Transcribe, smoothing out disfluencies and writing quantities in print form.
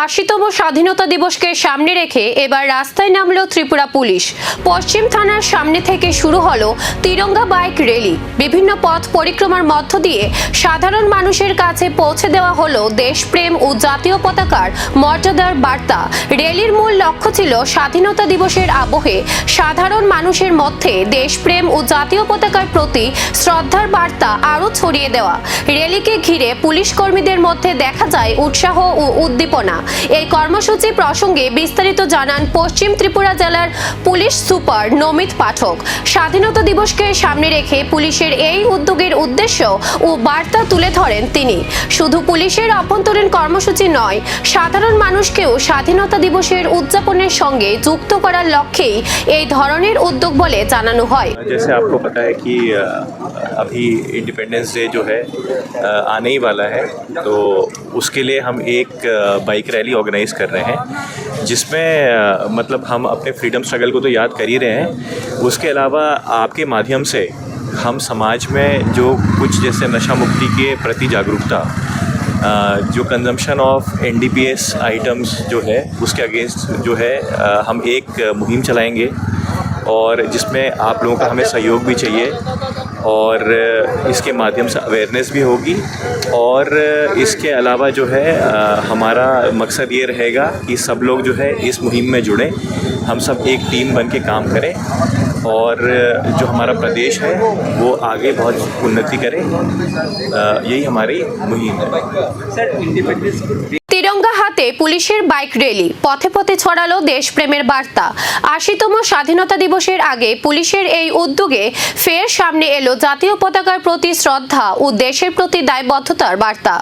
80তম স্বাধীনতা দিবসকে সামনে রেখে এবার রাস্তায় নামলো ত্রিপুরা পুলিশ। পশ্চিম থানার সামনে থেকে শুরু হলো তিরঙ্গা বাইক র্যালি। বিভিন্ন পথ পরিক্রমার মধ্য দিয়ে সাধারণ মানুষের কাছে পৌঁছে দেওয়া হলো দেশপ্রেম ও জাতীয় পতাকার মর্যাদার বার্তা। র্যালির মূল লক্ষ্য ছিল স্বাধীনতা দিবসের আবহে সাধারণ মানুষের মধ্যে দেশপ্রেম ও জাতীয় পতাকার প্রতি শ্রদ্ধার বার্তা আরও ছড়িয়ে দেওয়া। র্যালিকে ঘিরে পুলিশ কর্মীদের মধ্যে দেখা যায় উৎসাহ ও উদ্দীপনা। এই কর্মসূচি প্রসঙ্গে বিস্তারিত জানান পশ্চিম ত্রিপুরা জেলার পুলিশ সুপার নমিত পাঠক। স্বাধীনতা দিবসকে সামনে রেখে পুলিশের এই উদ্যোগের উদ্দেশ্য ও বার্তা তুলে ধরেন তিনি। শুধু পুলিশের অভ্যন্তরীণ কর্মসূচি নয়, সাধারণ মানুষকেও স্বাধীনতা দিবসের উদযাপনের সঙ্গে যুক্ত করার লক্ষ্যেই এই ধরনের উদ্যোগ বলে জানানো হয়। जैसे आपको पता है कि अभी इंडिपेंडेंस डे जो है आने ही वाला है, तो उसके लिए हम एक बाइक रैली ऑर्गेनाइज कर रहे हैं, जिसमें मतलब हम अपने फ्रीडम स्ट्रगल को तो याद कर ही रहे हैं, उसके अलावा आपके माध्यम से हम समाज में जो कुछ जैसे नशा मुक्ति के प्रति जागरूकता, जो कंजम्पशन ऑफ NDPS आइटम्स जो है उसके अगेंस्ट जो है हम एक मुहिम चलाएंगे, और जिसमें आप लोगों का हमें सहयोग भी चाहिए, और इसके माध्यम से अवेयरनेस भी होगी। और इसके अलावा जो है हमारा मकसद ये रहेगा कि सब लोग जो है इस मुहिम में जुड़ें, हम सब एक टीम बन के काम करें, और जो हमारा प्रदेश है वो आगे बहुत उन्नति करे। यही हमारी मुहिम है। তিরঙ্গা হাতে পুলিশের বাইক র্যালি, পথে পথে ছড়ালো দেশপ্রেমের বার্তা। 80তম স্বাধীনতা দিবসের আগে পুলিশের এই উদ্যোগে ফের সামনে এলো জাতীয় পতাকার প্রতি শ্রদ্ধা ও দেশের প্রতি দায়বদ্ধতার বার্তা।